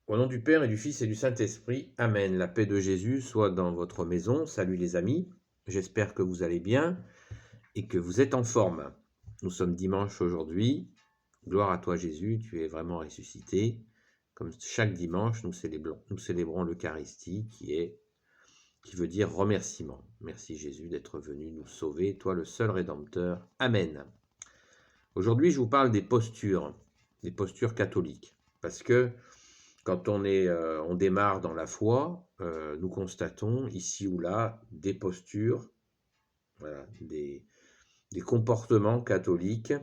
Au nom du Père et du Fils et du Saint-Esprit, Amen. La paix de Jésus soit dans votre maison. Salut les amis, j'espère que vous allez bien et que vous êtes en forme. Nous sommes dimanche aujourd'hui. Gloire à toi Jésus, tu es vraiment ressuscité. Comme chaque dimanche, nous célébrons l'Eucharistie qui veut dire remerciement. Merci Jésus d'être venu nous sauver, toi le seul Rédempteur. Amen. Aujourd'hui, je vous parle des postures catholiques. Parce que quand on démarre dans la foi, nous constatons ici ou là des postures, voilà, des comportements catholiques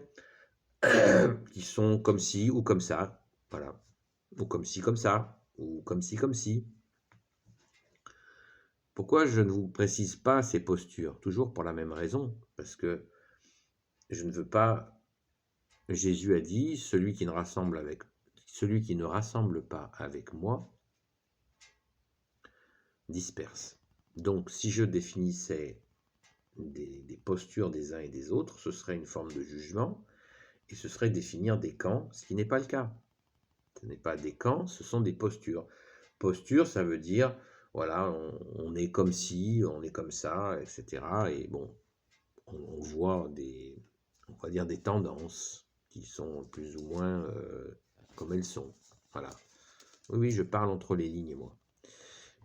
qui sont comme ci ou comme ça, voilà, ou comme ci comme ça, ou comme ci comme ci. Pourquoi je ne vous précise pas ces postures? Toujours pour la même raison, parce que je ne veux pas. Jésus a dit, celui qui ne rassemble pas avec moi disperse. Donc, si je définissais des postures des uns et des autres, ce serait une forme de jugement, et ce serait définir des camps, ce qui n'est pas le cas. Ce n'est pas des camps, ce sont des postures. Posture, ça veut dire, voilà, on est comme ci, on est comme ça, etc. Et bon, on voit on va dire des tendances qui sont plus ou moins comme elles sont. Voilà. Oui, oui, je parle entre les lignes, moi.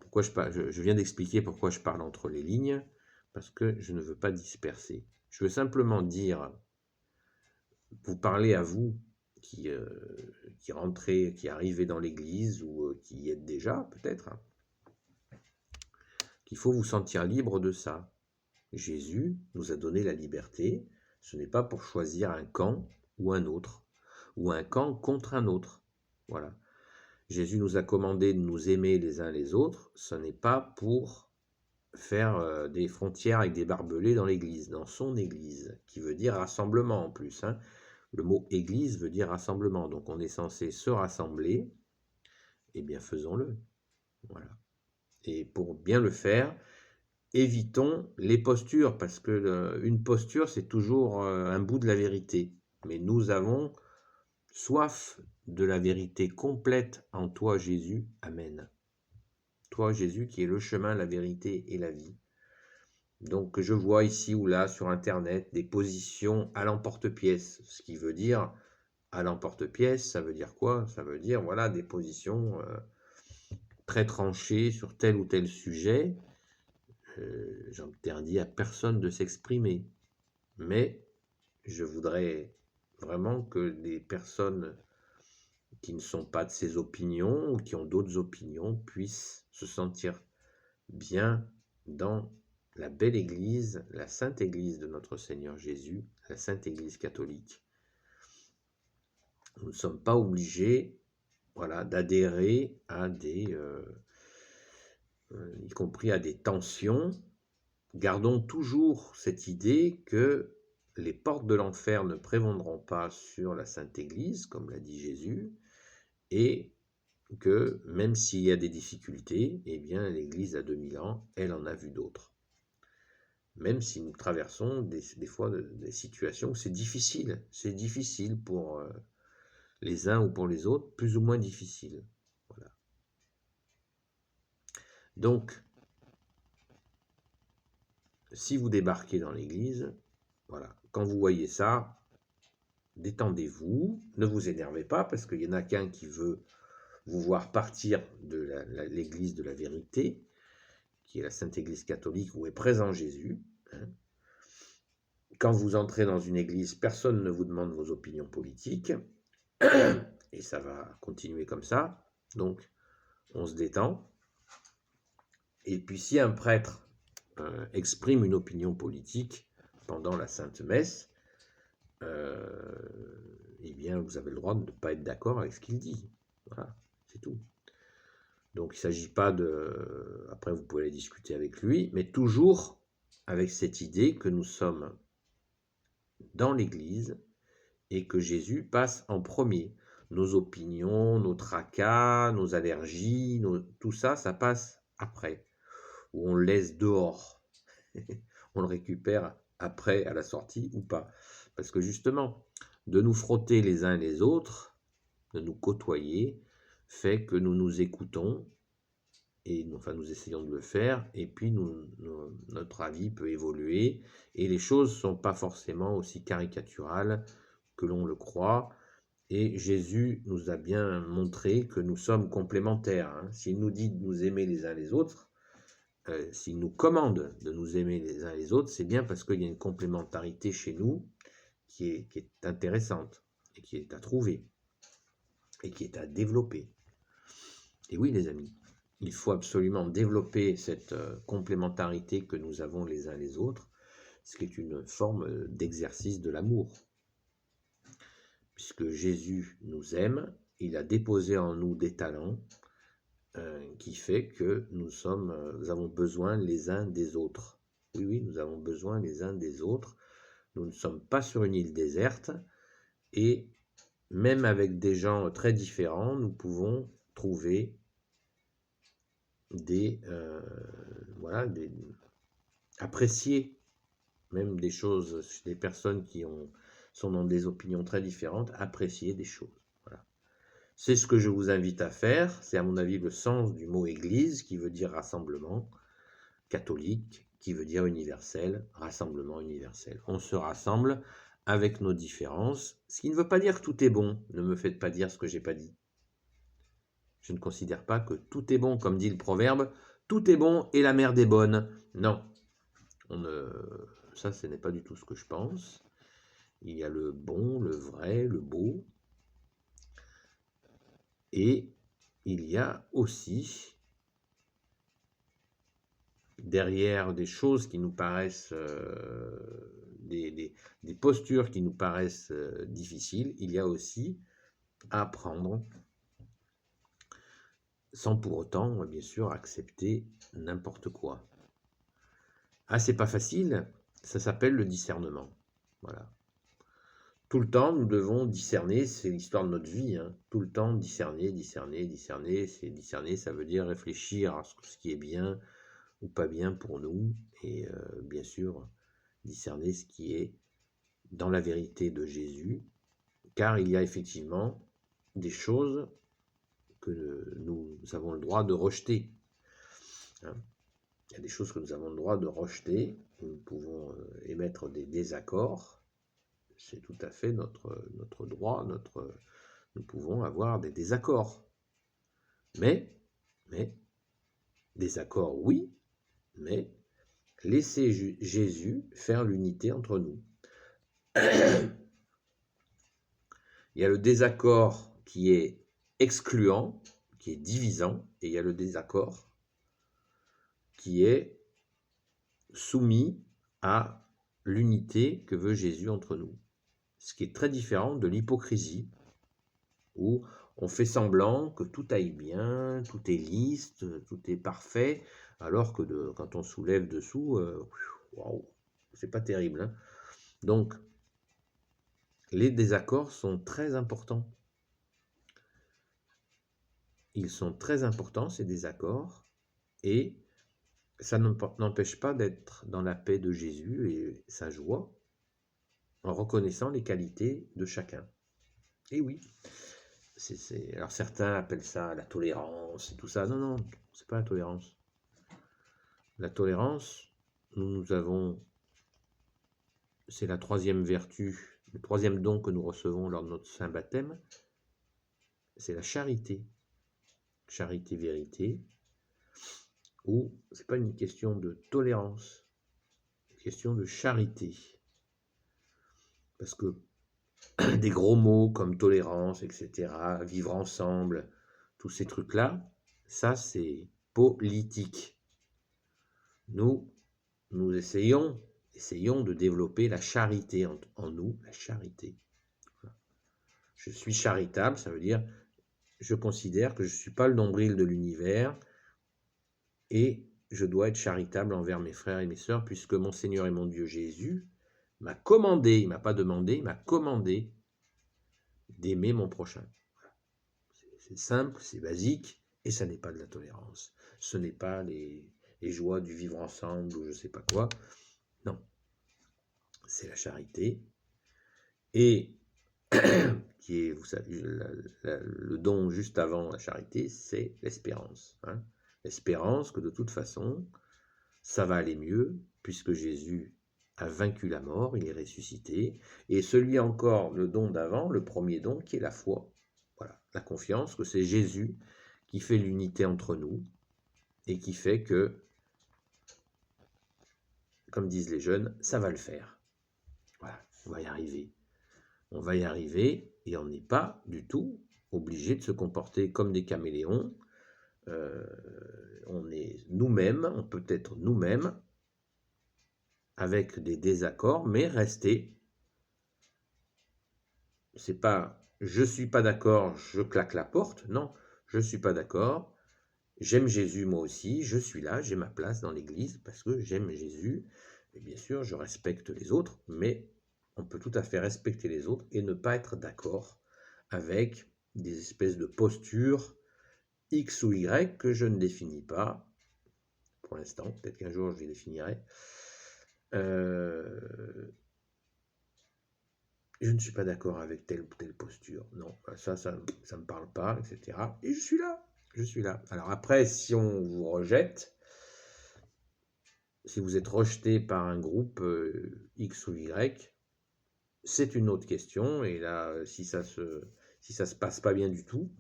Pourquoi je viens d'expliquer pourquoi je parle entre les lignes, parce que je ne veux pas disperser. Je veux simplement dire, vous parler à vous qui, euh, qui rentrez, qui arrivez dans l'église ou qui y êtes déjà peut-être, hein, qu'il faut vous sentir libre de ça. Jésus nous a donné la liberté, ce n'est pas pour choisir un camp ou un autre, ou un camp contre un autre. Voilà. Jésus nous a commandé de nous aimer les uns les autres, ce n'est pas pour faire des frontières avec des barbelés dans l'église, dans son église, qui veut dire rassemblement en plus, hein. Le mot église veut dire rassemblement, donc on est censé se rassembler, et bien faisons-le. Voilà. Et pour bien le faire, évitons les postures, parce que une posture, c'est toujours un bout de la vérité. Mais nous avons soif de la vérité complète en toi, Jésus. Amen. Toi, Jésus, qui est le chemin, la vérité et la vie. Donc, je vois ici ou là sur Internet des positions à l'emporte-pièce, ce qui veut dire à l'emporte-pièce, ça veut dire quoi? Ça veut dire, voilà, des positions très tranchées sur tel ou tel sujet. J'interdis à personne de s'exprimer, mais je voudrais vraiment que les personnes qui ne sont pas de ces opinions ou qui ont d'autres opinions puissent se sentir bien dans la belle Église, la Sainte Église de notre Seigneur Jésus, la Sainte Église catholique. Nous ne sommes pas obligés, voilà, d'adhérer à y compris à des tensions. Gardons toujours cette idée que les portes de l'enfer ne prévaudront pas sur la Sainte Église, comme l'a dit Jésus, et que même s'il y a des difficultés, eh bien l'Église a 2000 ans, elle en a vu d'autres. Même si nous traversons des fois des situations où c'est difficile pour les uns ou pour les autres, plus ou moins difficile. Voilà. Donc, si vous débarquez dans l'église, voilà, quand vous voyez ça, détendez-vous, ne vous énervez pas, parce qu'il y en a qu'un qui veut vous voir partir de l'église de la vérité, qui est la Sainte Église catholique, où est présent Jésus. Hein. Quand vous entrez dans une église, personne ne vous demande vos opinions politiques, et ça va continuer comme ça. Donc, on se détend. Et puis, si un prêtre exprime une opinion politique pendant la Sainte Messe, eh bien, vous avez le droit de ne pas être d'accord avec ce qu'il dit. Voilà, c'est tout. Donc, il ne s'agit pas de... Après, vous pouvez aller discuter avec lui, mais toujours avec cette idée que nous sommes dans l'Église et que Jésus passe en premier. Nos opinions, nos tracas, nos allergies, tout ça, ça passe après. Ou on le laisse dehors. On le récupère après, à la sortie ou pas. Parce que justement, de nous frotter les uns les autres, de nous côtoyer, fait que nous nous écoutons, et enfin nous essayons de le faire, et puis notre avis peut évoluer, et les choses ne sont pas forcément aussi caricaturales que l'on le croit, et Jésus nous a bien montré que nous sommes complémentaires. Hein. S'il nous dit de nous aimer les uns les autres, s'il nous commande de nous aimer les uns les autres, c'est bien parce qu'il y a une complémentarité chez nous qui est intéressante, et qui est à trouver, et qui est à développer. Et oui, les amis, il faut absolument développer cette complémentarité que nous avons les uns les autres, ce qui est une forme d'exercice de l'amour. Puisque Jésus nous aime, il a déposé en nous des talents qui fait que nous avons besoin les uns des autres. Oui, oui, nous avons besoin les uns des autres. Nous ne sommes pas sur une île déserte, et même avec des gens très différents, nous pouvons trouver apprécier même des choses, des personnes qui sont dans des opinions très différentes, apprécier des choses. Voilà. C'est ce que je vous invite à faire. C'est à mon avis le sens du mot église, qui veut dire rassemblement, catholique, qui veut dire universel, rassemblement universel. On se rassemble avec nos différences, ce qui ne veut pas dire que tout est bon. Ne me faites pas dire ce que j'ai pas dit. Je ne considère pas que tout est bon, comme dit le proverbe, tout est bon et la merde est bonne. Non, ça ce n'est pas du tout ce que je pense. Il y a le bon, le vrai, le beau, et il y a aussi derrière des choses qui nous paraissent, des postures qui nous paraissent difficiles, il y a aussi à apprendre, sans pour autant, bien sûr, accepter n'importe quoi. Ah, c'est pas facile, ça s'appelle le discernement. Voilà. Tout le temps, nous devons discerner, c'est l'histoire de notre vie, hein. Tout le temps, discerner. C'est discerner, ça veut dire réfléchir à ce qui est bien ou pas bien pour nous, et bien sûr, discerner ce qui est dans la vérité de Jésus, car il y a effectivement des choses que nous avons le droit de rejeter. Hein. Il y a des choses que nous avons le droit de rejeter, nous pouvons émettre des désaccords, c'est tout à fait notre droit, nous pouvons avoir des désaccords. Mais, désaccords oui, mais laissez Jésus faire l'unité entre nous. Il y a le désaccord qui est excluant, qui est divisant, et il y a le désaccord qui est soumis à l'unité que veut Jésus entre nous. Ce qui est très différent de l'hypocrisie, où on fait semblant que tout aille bien, tout est lisse, tout est parfait, alors que quand on soulève dessous, waouh, c'est pas terrible. Hein. Donc, les désaccords sont très importants. Ils sont très importants, ces désaccords, et ça n'empêche pas d'être dans la paix de Jésus et sa joie, en reconnaissant les qualités de chacun. Et oui, alors certains appellent ça la tolérance et tout ça. Non, non, c'est pas la tolérance. La tolérance, nous avons, c'est la troisième vertu, le troisième don que nous recevons lors de notre saint baptême, c'est la charité. Charité-vérité, où c'est pas une question de tolérance, c'est une question de charité. Parce que des gros mots comme tolérance, etc., vivre ensemble, tous ces trucs-là, ça c'est politique. Nous essayons de développer la charité en nous, la charité. Je suis charitable, ça veut dire je considère que je ne suis pas le nombril de l'univers et je dois être charitable envers mes frères et mes sœurs, puisque mon Seigneur et mon Dieu Jésus m'a commandé, il ne m'a pas demandé, il m'a commandé d'aimer mon prochain. C'est simple, c'est basique, et ça n'est pas de la tolérance. Ce n'est pas les joies du vivre ensemble ou je ne sais pas quoi. Non, c'est la charité. Et qui est, vous savez, le don juste avant la charité, c'est l'espérance. Hein. L'espérance que de toute façon, ça va aller mieux, puisque Jésus a vaincu la mort, il est ressuscité, et celui encore, le don d'avant, le premier don, qui est la foi. Voilà, la confiance que c'est Jésus qui fait l'unité entre nous, et qui fait que, comme disent les jeunes, ça va le faire. Voilà, on va y arriver. On va y arriver, et on n'est pas du tout obligé de se comporter comme des caméléons. On est nous-mêmes, on peut être nous-mêmes, avec des désaccords, mais rester. C'est pas je suis pas d'accord, je claque la porte. Non, je suis pas d'accord. J'aime Jésus moi aussi, je suis là, j'ai ma place dans l'église parce que j'aime Jésus. Et bien sûr, je respecte les autres, mais on peut tout à fait respecter les autres et ne pas être d'accord avec des espèces de postures X ou Y que je ne définis pas pour l'instant. Peut-être qu'un jour je les définirai. Je ne suis pas d'accord avec telle ou telle posture. Non, ça me parle pas, etc. Et je suis là. Je suis là. Alors après, si on vous rejette, si vous êtes rejeté par un groupe X ou Y, c'est une autre question. Et là, si ça se passe pas bien du tout,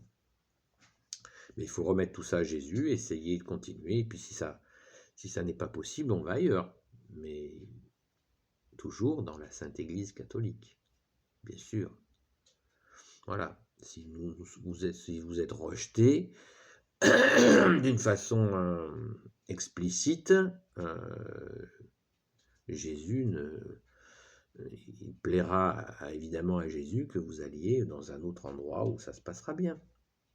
mais il faut remettre tout ça à Jésus, essayer de continuer. Et puis si ça n'est pas possible, on va ailleurs. Mais toujours dans la Sainte Église catholique, bien sûr. Voilà. Si vous êtes rejeté d'une façon explicite, Jésus il plaira évidemment à Jésus que vous alliez dans un autre endroit où ça se passera bien,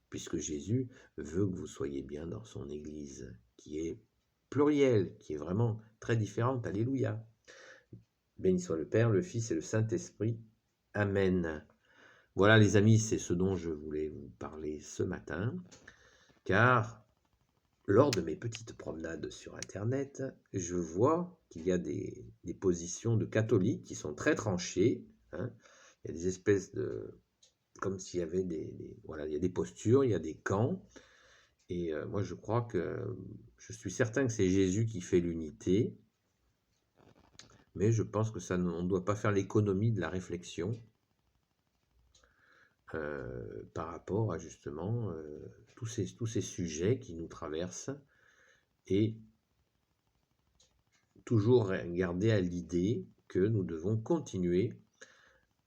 puisque Jésus veut que vous soyez bien dans son Église, qui est plurielle, qui est vraiment très différente. Alléluia. Béni soit le Père, le Fils et le Saint-Esprit. Amen. Voilà les amis, c'est ce dont je voulais vous parler ce matin, car lors de mes petites promenades sur Internet, je vois qu'il y a des positions de catholiques qui sont très tranchées. Hein. Il y a des espèces de... comme s'il y avait voilà, il y a des postures, il y a des camps. Et moi, je crois que... je suis certain que c'est Jésus qui fait l'unité, mais je pense que on ne doit pas faire l'économie de la réflexion par rapport à justement tous ces sujets qui nous traversent, et toujours garder à l'idée que nous devons continuer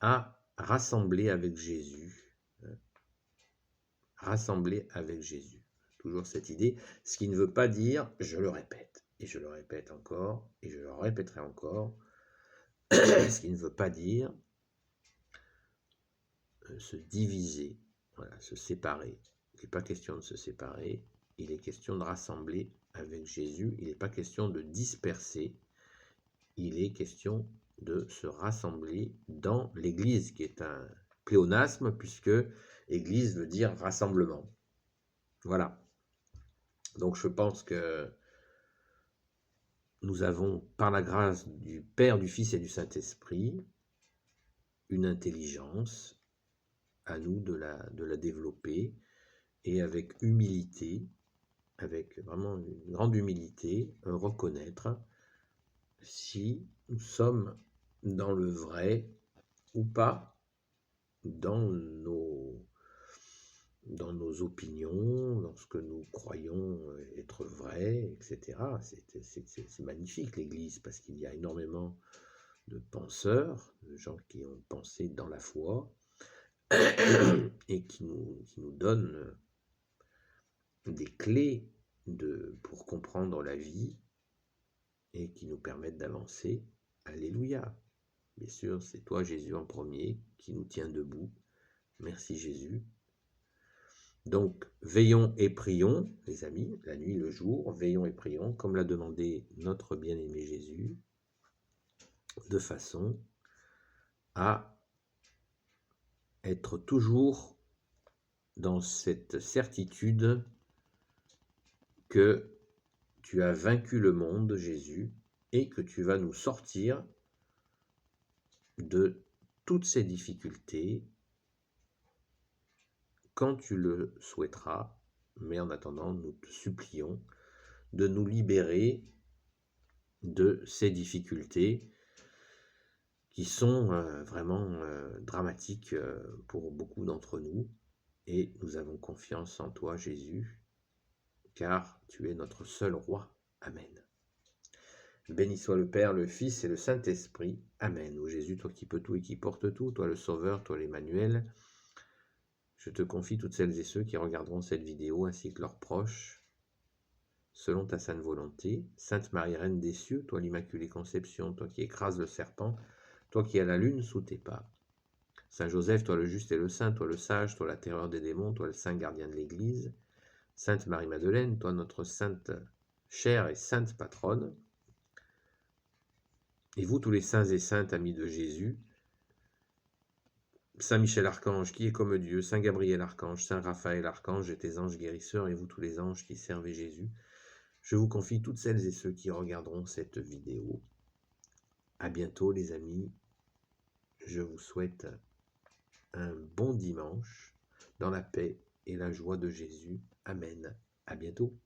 à rassembler avec Jésus. Rassembler avec Jésus. Toujours cette idée, ce qui ne veut pas dire, je le répète, et je le répète encore, et je le répéterai encore, ce qui ne veut pas dire se diviser, voilà, se séparer. Il n'est pas question de se séparer, il est question de rassembler avec Jésus, il n'est pas question de disperser, il est question de se rassembler dans l'Église, qui est un pléonasme, puisque Église veut dire rassemblement. Voilà. Donc je pense que nous avons, par la grâce du Père, du Fils et du Saint-Esprit, une intelligence, à nous de la développer, et avec humilité, avec vraiment une grande humilité, reconnaître si nous sommes dans le vrai ou pas, dans nos opinions, dans ce que nous croyons être vrai, etc. C'est magnifique l'Église, parce qu'il y a énormément de penseurs, de gens qui ont pensé dans la foi, et qui nous donnent des clés pour comprendre la vie, et qui nous permettent d'avancer. Alléluia. Bien sûr, c'est toi Jésus en premier qui nous tient debout. Merci Jésus. Donc, veillons et prions, les amis, la nuit, le jour, veillons et prions, comme l'a demandé notre bien-aimé Jésus, de façon à être toujours dans cette certitude que tu as vaincu le monde, Jésus, et que tu vas nous sortir de toutes ces difficultés, quand tu le souhaiteras, mais en attendant, nous te supplions de nous libérer de ces difficultés qui sont vraiment dramatiques pour beaucoup d'entre nous. Et nous avons confiance en toi, Jésus, car tu es notre seul roi. Amen. Béni soit le Père, le Fils et le Saint-Esprit. Amen. Ô Jésus, toi qui peux tout et qui portes tout, toi le Sauveur, toi l'Emmanuel, je te confie toutes celles et ceux qui regarderont cette vidéo ainsi que leurs proches, selon ta sainte volonté. Sainte Marie, Reine des cieux, toi l'Immaculée Conception, toi qui écrases le serpent, toi qui as la lune sous tes pas. Saint Joseph, toi le juste et le saint, toi le sage, toi la terreur des démons, toi le saint gardien de l'Église. Sainte Marie-Madeleine, toi notre sainte chère et sainte patronne. Et vous tous les saints et saintes amis de Jésus, Saint Michel Archange qui est comme Dieu, Saint Gabriel Archange, Saint Raphaël Archange et tes anges guérisseurs, et vous tous les anges qui servez Jésus, je vous confie toutes celles et ceux qui regarderont cette vidéo. À bientôt les amis, je vous souhaite un bon dimanche dans la paix et la joie de Jésus. Amen. À bientôt.